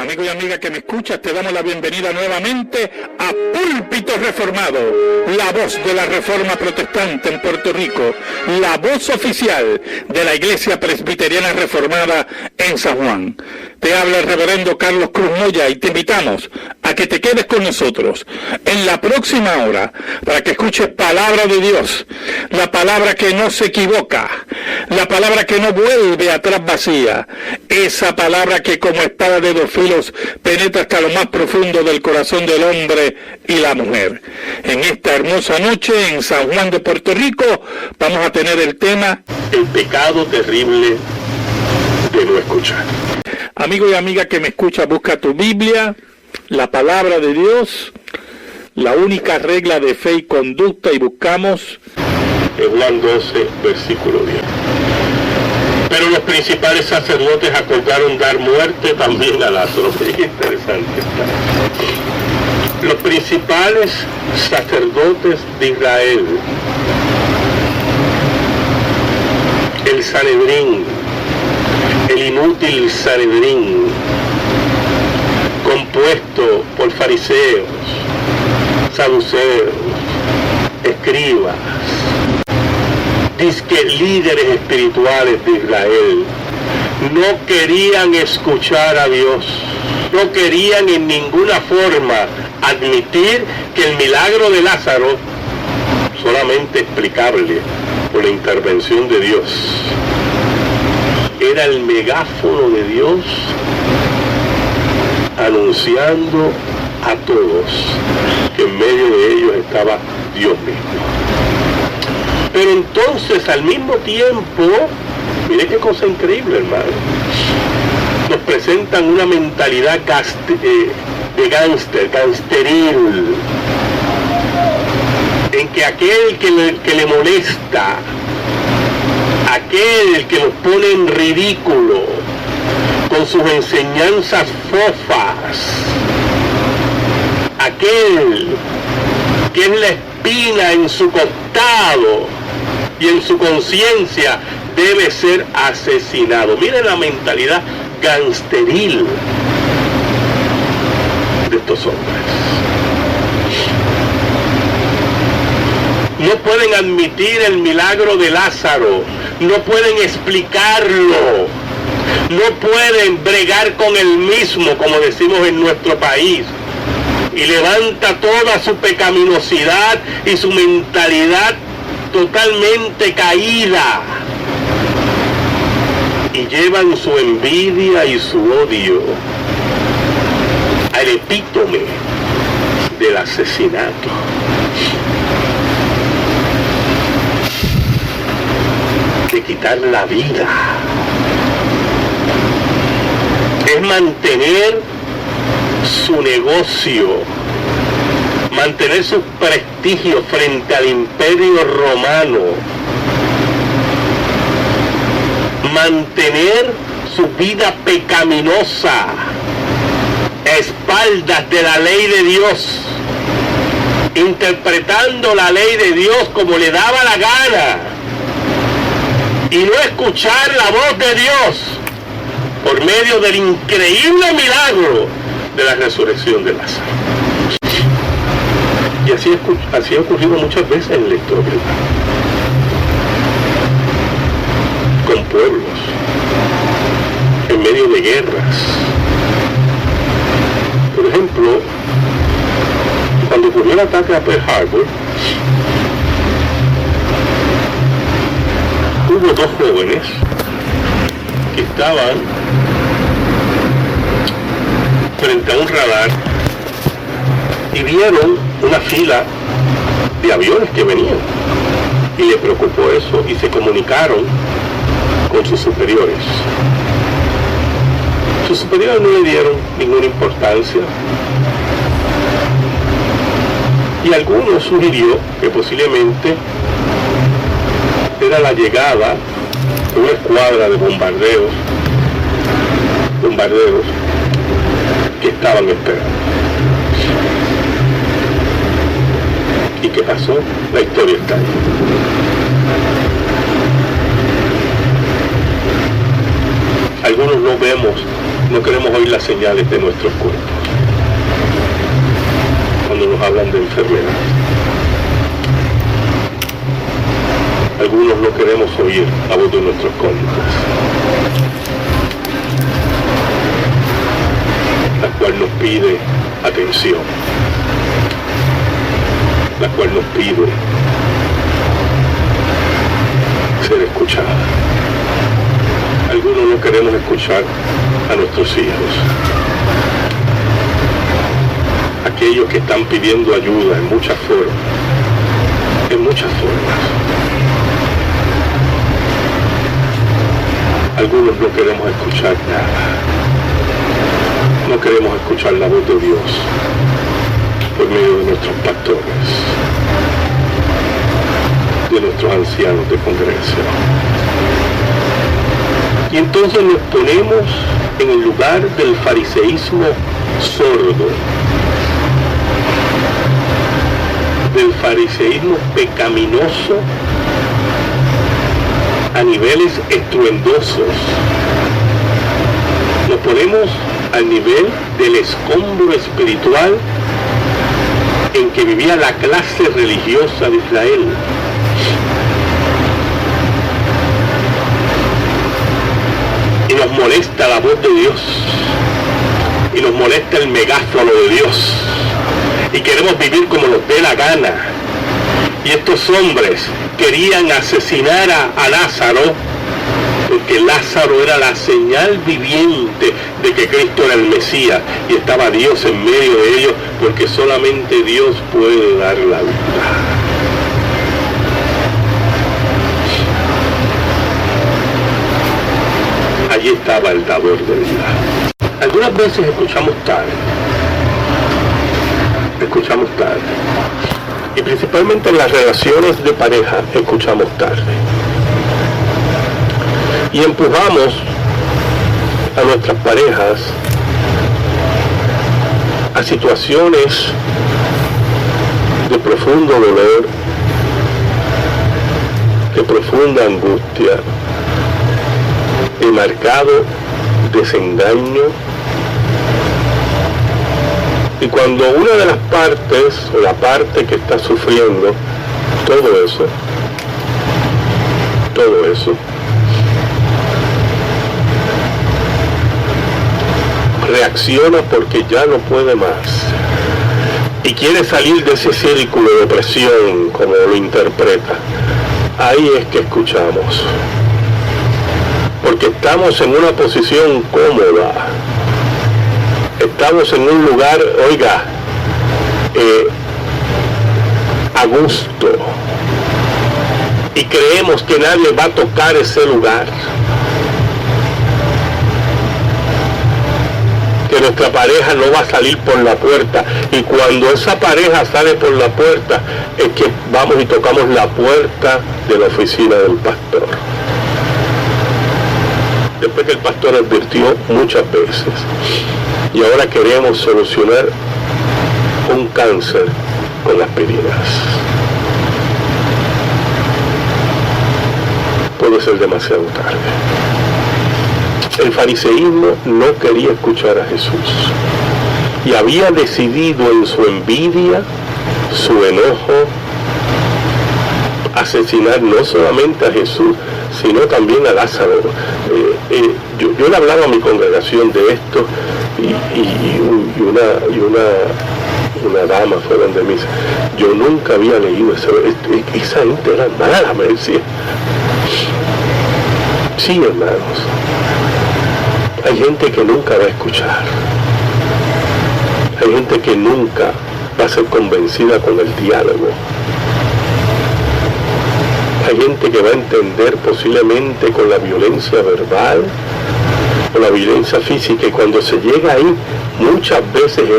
Amigo y amiga que me escuchas, te damos la bienvenida nuevamente a Púlpito Reformado, la voz de la Reforma Protestante en Puerto Rico, la voz oficial de la Iglesia Presbiteriana Reformada en San Juan. Te habla el reverendo Carlos Cruz Moya y te invitamos a que te quedes con nosotros en la próxima hora para que escuches palabra de Dios, la palabra que no se equivoca, la palabra que no vuelve atrás vacía, esa palabra que como espada de dos filos penetra hasta lo más profundo del corazón del hombre y la mujer. En esta hermosa noche en San Juan de Puerto Rico vamos a tener el tema el pecado terrible de no escuchar. Amigo y amiga que me escucha, busca tu Biblia, la palabra de Dios, la única regla de fe y conducta, y buscamos en Juan 12, versículo 10. Pero los principales sacerdotes acordaron dar muerte también a Lázaro. Qué interesante está. Los principales sacerdotes de Israel, el Sanedrín, el inútil Sanedrín, compuesto por fariseos, saduceos, escribas, disque líderes espirituales de Israel, no querían escuchar a Dios, no querían en ninguna forma admitir que el milagro de Lázaro, solamente explicable por la intervención de Dios, era el megáfono de Dios anunciando a todos que en medio de ellos estaba Dios mismo. Pero entonces, al mismo tiempo, mire qué cosa increíble, hermano, nos presentan una mentalidad de gangsteril, en que aquel que le molesta, aquel que nos pone en ridículo con sus enseñanzas fofas, aquel que es la espina en su costado y en su conciencia, debe ser asesinado. Miren la mentalidad gangsteril de estos hombres. No pueden admitir el milagro de Lázaro, no pueden explicarlo, no pueden bregar con él mismo, como decimos en nuestro país, y levanta toda su pecaminosidad y su mentalidad totalmente caída, y llevan su envidia y su odio al epítome del asesinato. De quitar la vida. Es mantener su negocio, mantener su prestigio frente al imperio romano, mantener su vida pecaminosa a espaldas de la ley de Dios, interpretando la ley de Dios como le daba la gana, y no escuchar la voz de Dios por medio del increíble milagro de la resurrección de Lázaro. Y así ha ocurrido muchas veces en la historia, con pueblos, en medio de guerras. Por ejemplo, cuando ocurrió el ataque a Pearl Harbor, hubo dos jóvenes que estaban frente a un radar y vieron una fila de aviones que venían, y les preocupó eso y se comunicaron con sus superiores. Sus superiores no le dieron ninguna importancia, y algunos sugirió que posiblemente era la llegada de una escuadra de bombarderos que estaban esperando. ¿Y qué pasó? La historia está ahí. Algunos no vemos No queremos oír las señales de nuestros cuerpos cuando nos hablan de enfermedad. Algunos no queremos oír la voz de nuestros cónyuges, la cual nos pide atención, la cual nos pide ser escuchada. Algunos no queremos escuchar a nuestros hijos, aquellos que están pidiendo ayuda en muchas formas, Algunos no queremos escuchar nada, no queremos escuchar la voz de Dios por medio de nuestros pastores, de nuestros ancianos de congregación. Y entonces nos ponemos en el lugar del fariseísmo sordo, del fariseísmo pecaminoso a niveles estruendosos. Nos ponemos al nivel del escombro espiritual en que vivía la clase religiosa de Israel. Y nos molesta la voz de Dios, y nos molesta el megáfono de Dios, y queremos vivir como nos dé la gana. Y estos hombres querían asesinar a Lázaro, porque Lázaro era la señal viviente de que Cristo era el Mesías, y estaba Dios en medio de ellos, porque solamente Dios puede dar la vida. Allí estaba el dador de vida. Algunas veces escuchamos tarde, y principalmente en las relaciones de pareja escuchamos tarde, y empujamos a nuestras parejas a situaciones de profundo dolor, de profunda angustia, de marcado desengaño. Y cuando una de las partes, o la parte que está sufriendo todo eso, reacciona porque ya no puede más y quiere salir de ese círculo de presión, como lo interpreta, ahí es que escuchamos, porque estamos en una posición cómoda, estamos en un lugar, a gusto, y creemos que nadie va a tocar ese lugar, que nuestra pareja no va a salir por la puerta, y cuando esa pareja sale por la puerta es que vamos y tocamos la puerta de la oficina del pastor, después que el pastor advirtió muchas veces, y ahora queremos solucionar un cáncer con aspirinas. Puede ser demasiado tarde. El fariseísmo no quería escuchar a Jesús y había decidido en su envidia, su enojo, asesinar no solamente a Jesús, sino también a Lázaro. Yo le hablaba a mi congregación de esto, y una dama fue donde me dice, yo nunca había leído esa gente era mala, me decía. Sí, hermanos, hay gente que nunca va a escuchar, hay gente que nunca va a ser convencida con el diálogo, hay gente que va a entender posiblemente con la violencia verbal o la violencia física, y cuando se llega ahí muchas veces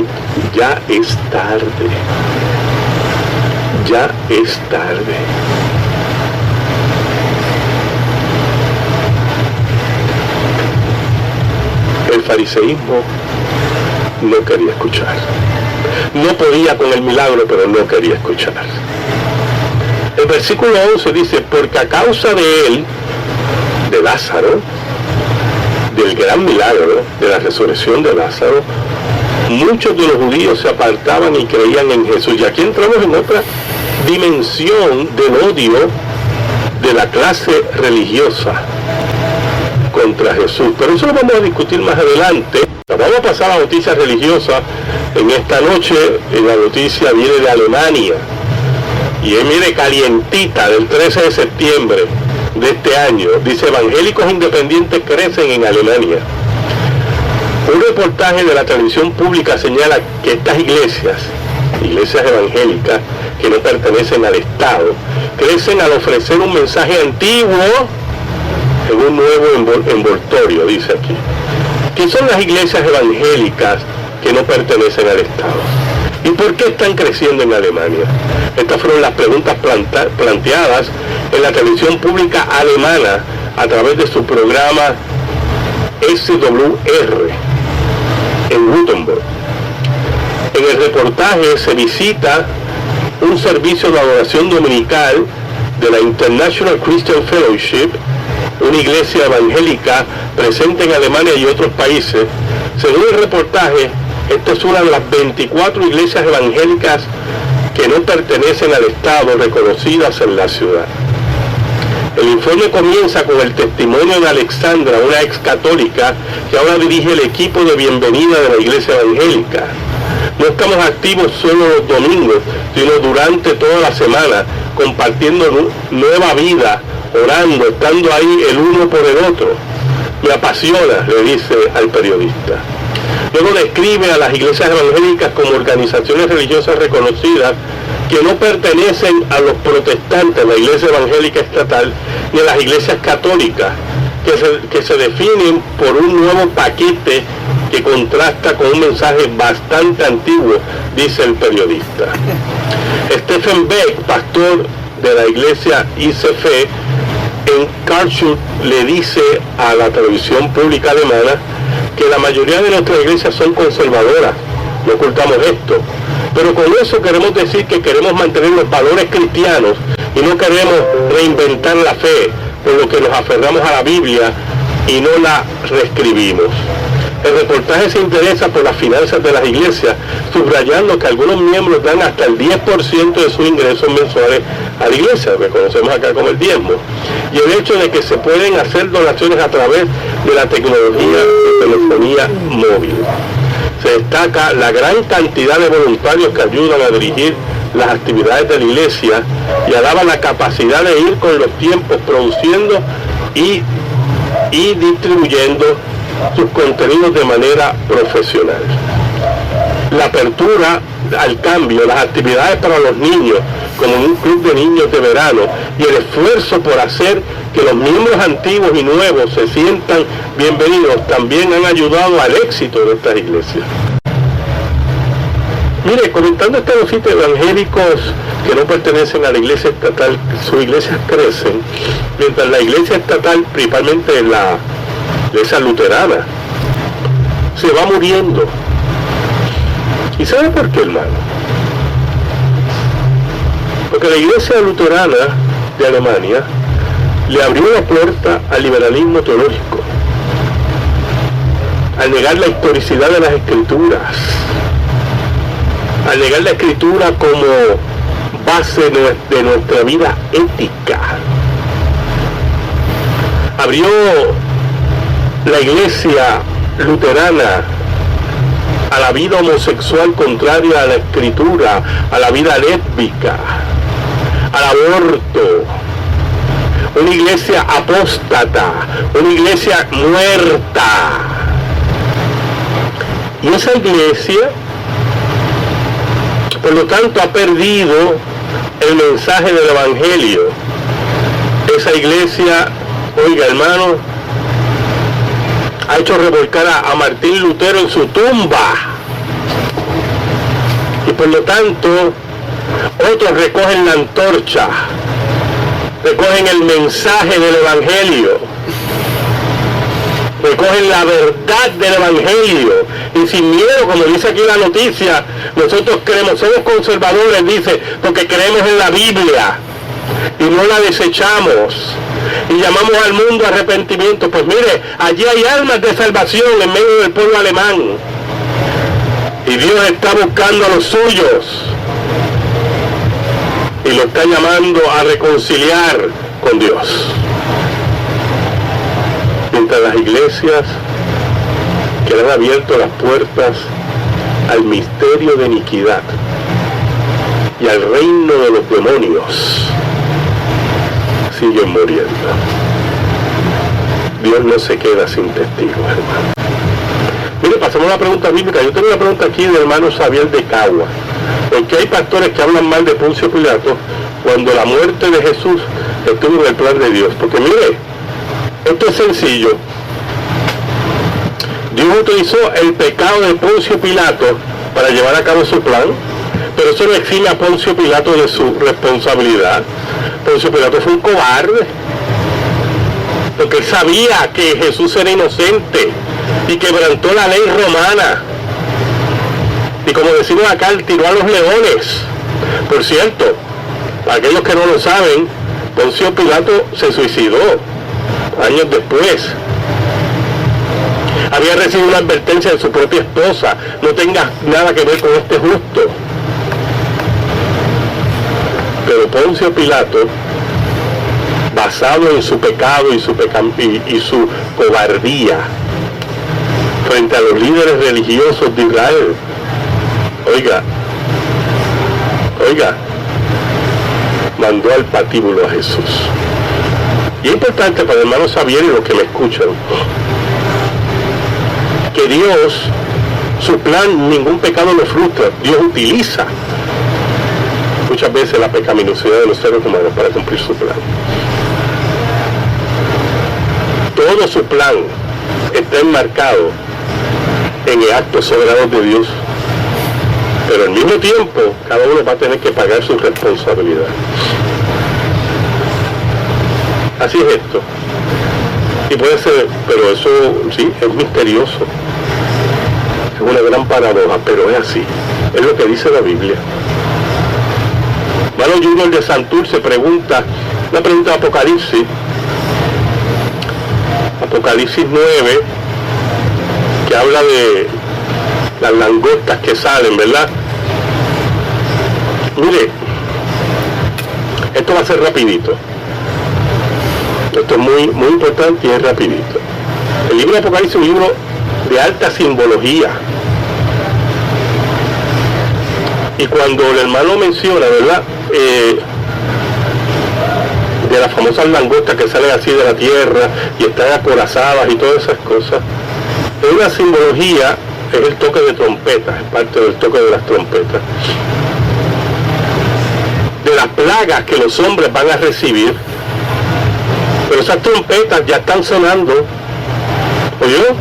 ya es tarde, El fariseísmo no quería escuchar, no podía con el milagro, pero no quería escuchar. El versículo 11 dice, porque a causa de él, de Lázaro, del gran milagro de la resurrección de Lázaro, muchos de los judíos se apartaban y creían en Jesús. Y aquí entramos en otra dimensión del odio de la clase religiosa contra Jesús. Pero eso lo vamos a discutir más adelante. Vamos a pasar a la noticia religiosa en esta noche. La noticia viene de Alemania y viene calientita, del 13 de septiembre de este año. Dice: evangélicos independientes crecen en Alemania. Un reportaje de la televisión pública señala que estas iglesias evangélicas que no pertenecen al Estado, crecen al ofrecer un mensaje antiguo en un nuevo envoltorio, dice aquí. ¿Qué son las iglesias evangélicas que no pertenecen al Estado? ¿Y por qué están creciendo en Alemania? Estas fueron las preguntas planteadas en la televisión pública alemana a través de su programa SWR en Württemberg. En el reportaje se visita un servicio de adoración dominical de la International Christian Fellowship, una iglesia evangélica presente en Alemania y otros países. Según el reportaje, esta es una de las 24 iglesias evangélicas que no pertenecen al Estado reconocidas en la ciudad. El informe comienza con el testimonio de Alexandra, una ex católica que ahora dirige el equipo de bienvenida de la iglesia evangélica. No estamos activos solo los domingos, sino durante toda la semana, compartiendo nueva vida, orando, estando ahí el uno por el otro. Me apasiona, le dice al periodista. Luego describe a las iglesias evangélicas como organizaciones religiosas reconocidas que no pertenecen a los protestantes, la iglesia evangélica estatal, ni a las iglesias católicas, que se definen por un nuevo paquete que contrasta con un mensaje bastante antiguo, dice el periodista. Stephen Beck, pastor de la iglesia ICF en Karlsruhe, le dice a la televisión pública alemana que la mayoría de nuestras iglesias son conservadoras. No ocultamos esto, pero con eso queremos decir que queremos mantener los valores cristianos y no queremos reinventar la fe, por lo que nos aferramos a la Biblia y no la reescribimos. El reportaje se interesa por las finanzas de las iglesias, subrayando que algunos miembros dan hasta el 10% de sus ingresos mensuales a la iglesia, lo que conocemos acá como el diezmo, y el hecho de que se pueden hacer donaciones a través de la tecnología de telefonía móvil. Se destaca la gran cantidad de voluntarios que ayudan a dirigir las actividades de la iglesia y alaba la capacidad de ir con los tiempos produciendo y distribuyendo sus contenidos de manera profesional. La apertura al cambio, las actividades para los niños, como un club de niños de verano, y el esfuerzo por hacer que los miembros antiguos y nuevos se sientan bienvenidos, también han ayudado al éxito de estas iglesias. Mire, comentando esta cosita, evangélicos que no pertenecen a la iglesia estatal, sus iglesias crecen, mientras la iglesia estatal, principalmente la iglesia luterana, se va muriendo. ¿Y sabe por qué, hermano? Porque la iglesia luterana de Alemania le abrió la puerta al liberalismo teológico, al negar la historicidad de las escrituras, al negar la escritura como base de nuestra vida ética. Abrió la iglesia luterana a la vida homosexual contraria a la escritura, a la vida lésbica, al aborto. Una iglesia apóstata, una iglesia muerta. Y esa iglesia, por lo tanto, ha perdido el mensaje del evangelio. Esa iglesia, oiga, hermano, ha hecho revolcar a Martín Lutero en su tumba. Y por lo tanto, otros recogen la antorcha, recogen el mensaje del evangelio, recogen la verdad del evangelio, y sin miedo, como dice aquí la noticia, nosotros somos conservadores, dice, porque creemos en la Biblia y no la desechamos. y llamamos al mundo a arrepentimiento. Pues mire, allí hay almas de salvación en medio del pueblo alemán. Y Dios está buscando a los suyos. Y lo está llamando a reconciliar con Dios. Mientras las iglesias que han abierto las puertas al misterio de iniquidad y al reino de los demonios siguen muriendo. Dios no se queda sin testigos, hermano. Mire, pasamos a la pregunta bíblica. Yo tengo una pregunta aquí del hermano Xavier de Cagua. ¿Por qué hay pastores que hablan mal de Poncio Pilato cuando la muerte de Jesús estuvo en el plan de Dios? Porque mire, esto es sencillo. Dios utilizó el pecado de Poncio Pilato para llevar a cabo su plan, pero eso no exime a Poncio Pilato de su responsabilidad. Poncio Pilato fue un cobarde, porque él sabía que Jesús era inocente y quebrantó la ley romana. Y como decimos acá, él tiró a los leones. Por cierto, para aquellos que no lo saben, Poncio Pilato se suicidó años después. Había recibido una advertencia de su propia esposa: no tengas nada que ver con este justo. Pero Poncio Pilato, basado en su pecado y su cobardía frente a los líderes religiosos de Israel, oiga, mandó al patíbulo a Jesús. Y es importante para el hermano Xavier y los que me escuchan, que Dios, su plan, ningún pecado lo frustra. Dios utiliza muchas veces la pecaminosidad de los seres humanos para cumplir su plan. Todo su plan está enmarcado en el acto soberano de Dios, pero al mismo tiempo cada uno va a tener que pagar su responsabilidad. Así es esto. Y puede ser, pero eso sí, es misterioso. Es una gran paradoja, pero es así. Es lo que dice la Biblia. Hermano Junior de Santurce pregunta, una pregunta de Apocalipsis. Apocalipsis 9, que habla de las langostas que salen, ¿verdad? Mire, esto va a ser rapidito. Esto es muy, muy importante y es rapidito. El libro de Apocalipsis es un libro de alta simbología. Y cuando el hermano menciona, ¿verdad?, de las famosas langostas que salen así de la tierra y están acorazadas y todas esas cosas, es una simbología, es el toque de trompeta, es parte del toque de las trompetas, de las plagas que los hombres van a recibir. Pero esas trompetas ya están sonando, ¿oyó?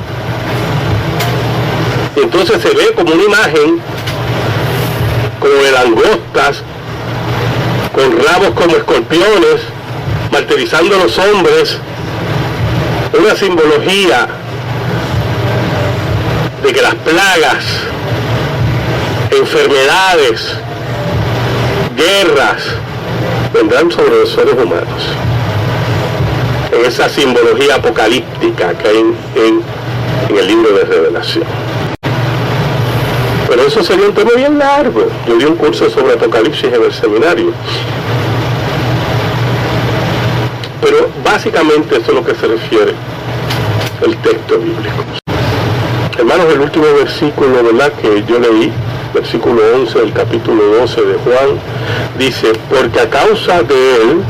Y entonces se ve como una imagen, como de langostas, con rabos como escorpiones, martirizando a los hombres, una simbología de que las plagas, enfermedades, guerras, vendrán sobre los seres humanos. En esa simbología apocalíptica que hay en el libro de Revelación. Pero eso sería un tema bien largo. Yo di un curso sobre Apocalipsis en el seminario. Pero básicamente eso es lo que se refiere el texto bíblico. Hermanos, el último versículo, ¿verdad?, que yo leí, versículo 11 del capítulo 12 de Juan, dice: porque a causa de él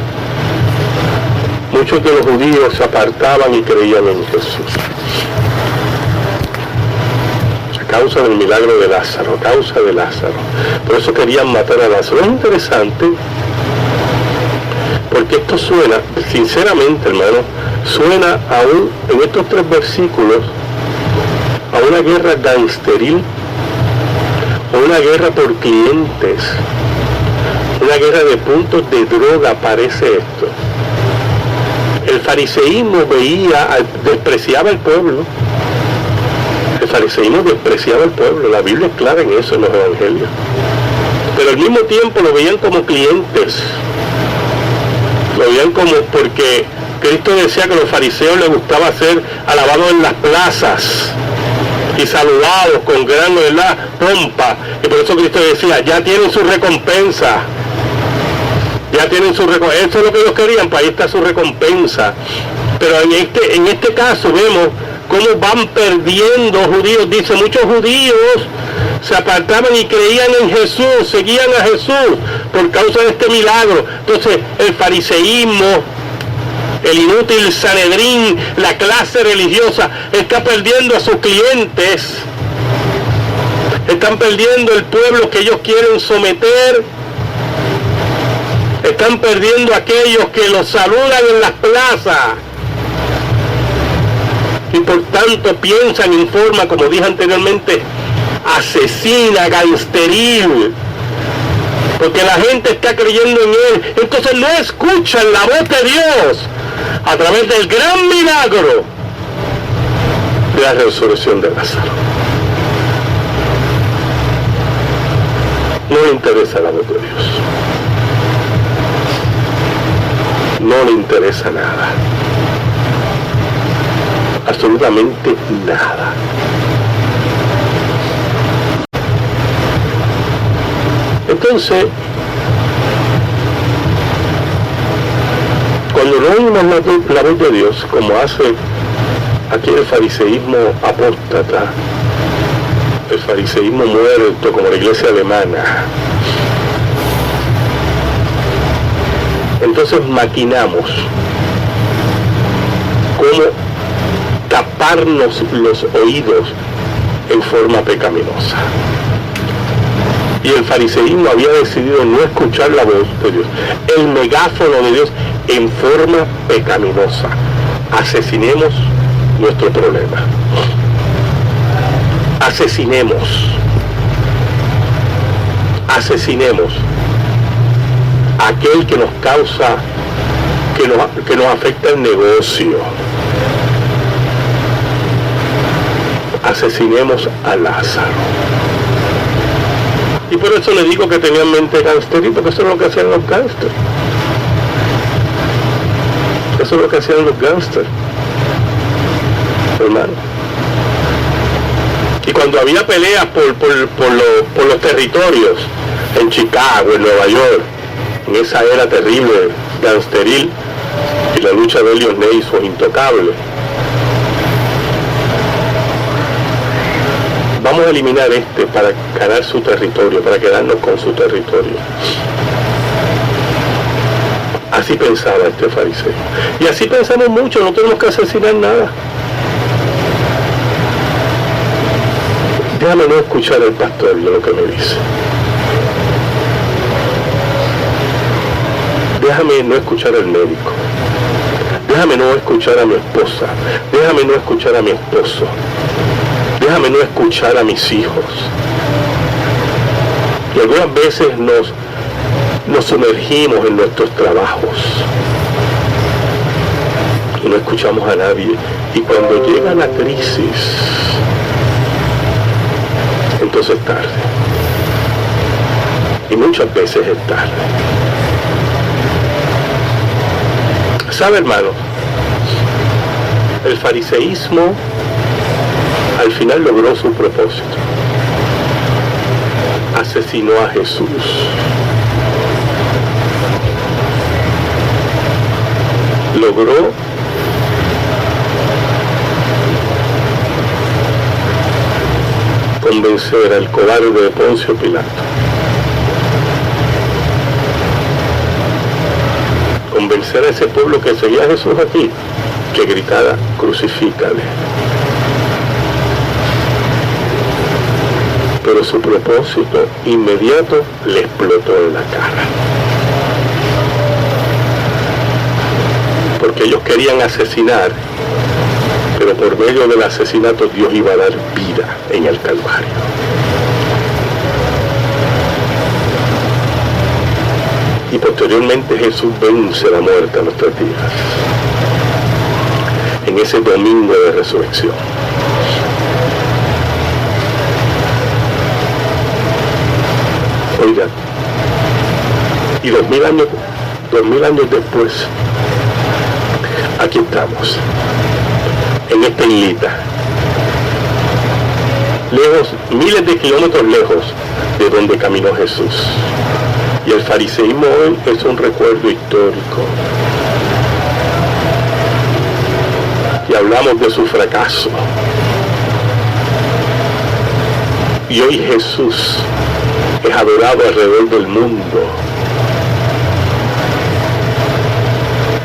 muchos de los judíos se apartaban y creían en Jesús. A causa del milagro de Lázaro, a causa de Lázaro. Por eso querían matar a Lázaro. Es interesante, porque esto suena, sinceramente, hermano, suena aún en estos 3 versículos a una guerra gangsteril, o una guerra por clientes, una guerra de puntos de droga, parece esto. El fariseísmo despreciaba al pueblo. El fariseísmo despreciaba al pueblo. La Biblia es clara en eso, en los evangelios. Pero al mismo tiempo lo veían como clientes. Lo veían como porque Cristo decía que a los fariseos les gustaba ser alabados en las plazas y saludados con gran, ¿verdad?, pompa. Y por eso Cristo decía, ya tienen su recompensa. Ya tienen su recompensa. Eso es lo que ellos querían, pues ahí está su recompensa. Pero en este caso vemos cómo van perdiendo judíos. Dice, muchos judíos se apartaban y creían en Jesús, seguían a Jesús por causa de este milagro. Entonces el fariseísmo, el inútil Sanedrín, la clase religiosa, está perdiendo a sus clientes. Están perdiendo el pueblo que ellos quieren someter. Están perdiendo a aquellos que los saludan en las plazas. Y por tanto piensan en forma, como dije anteriormente, asesina, gangsteril. Porque la gente está creyendo en Él. Entonces no escuchan la voz de Dios a través del gran milagro de la resurrección de Lázaro. No le interesa la voz de Dios. No le interesa nada. Absolutamente nada. Entonces, cuando no oímos la voz de Dios, como hace aquí el fariseísmo apóstata, el fariseísmo muerto, como la iglesia alemana, entonces maquinamos cómo taparnos los oídos en forma pecaminosa. Y el fariseísmo había decidido no escuchar la voz de Dios, el megáfono de Dios, en forma pecaminosa. Asesinemos nuestro problema. Asesinemos a aquel que nos causa, que nos afecta el negocio. Asesinemos a Lázaro. Y por eso le digo que tenían mente gangsteril, porque eso es lo que hacían los gángsters. Eso es lo que hacían los gángsters, hermano. Y cuando había peleas por los territorios, en Chicago, en Nueva York, en esa era terrible, gangsteril, y la lucha de Elliot Ney fue intocable. Vamos a eliminar para ganar su territorio, para quedarnos con su territorio. Así pensaba este fariseo. Y así pensamos mucho, no tenemos que asesinar nada. Déjame no escuchar al pastor de lo que me dice. Déjame no escuchar al médico. Déjame no escuchar a mi esposa. Déjame no escuchar a mi esposo. Déjame no escuchar a mis hijos. Y algunas veces nos sumergimos en nuestros trabajos y no escuchamos a nadie. Y cuando llega la crisis, entonces es tarde. Y muchas veces es tarde. ¿Sabe, hermano? El fariseísmo al final logró su propósito. Asesinó a Jesús. Logró convencer al cobarde de Poncio Pilato. Convencer a ese pueblo que seguía a Jesús aquí, que gritara, crucifícale. Pero su propósito inmediato le explotó en la cara. Porque ellos querían asesinar, pero por medio del asesinato Dios iba a dar vida en el Calvario. Y posteriormente Jesús vence la muerte a nuestros días, en ese domingo de resurrección. Oigan, y 2000 años después, aquí estamos, en esta islita, lejos, miles de kilómetros lejos de donde caminó Jesús. Y el fariseísmo hoy es un recuerdo histórico. Y hablamos de su fracaso. Y hoy Jesús es adorado alrededor del mundo.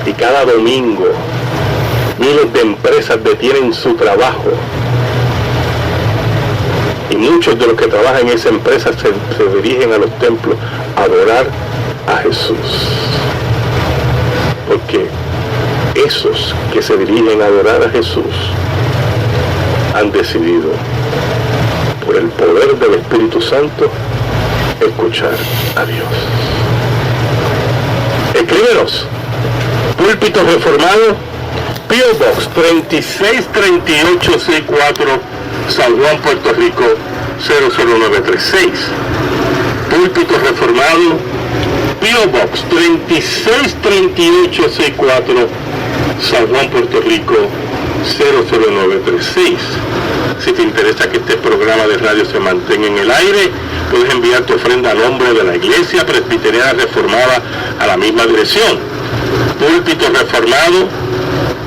Y cada domingo miles de empresas detienen su trabajo. Y muchos de los que trabajan en esa empresa se dirigen a los templos a adorar a Jesús. Porque esos que se dirigen a adorar a Jesús han decidido, por el poder del Espíritu Santo, escuchar a Dios. Escríbenos. Púlpito Reformado, P.O. Box 363864, San Juan, Puerto Rico 00936. Púlpito Reformado, P.O. Box 363864, San Juan, Puerto Rico 00936. Si te interesa que este programa de radio se mantenga en el aire, puedes enviar tu ofrenda a nombre de la Iglesia Presbiteriana Reformada a la misma dirección. Púlpito Reformado,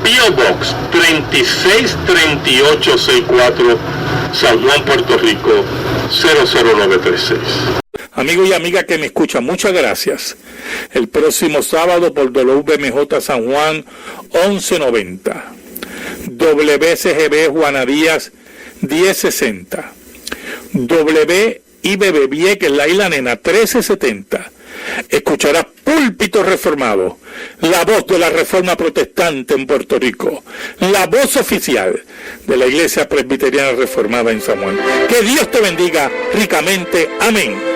P.O. Box 363864, San Juan, Puerto Rico 00936. Amigo y amiga que me escuchan, muchas gracias. El próximo sábado por WMJ San Juan 1190, WCGB Juana Díaz 1060, WIBB Vieques La Isla Nena 1370. Escucharás Púlpito Reformado, la voz de la Reforma Protestante en Puerto Rico, la voz oficial de la Iglesia Presbiteriana Reformada en San Juan. Que Dios te bendiga ricamente. Amén.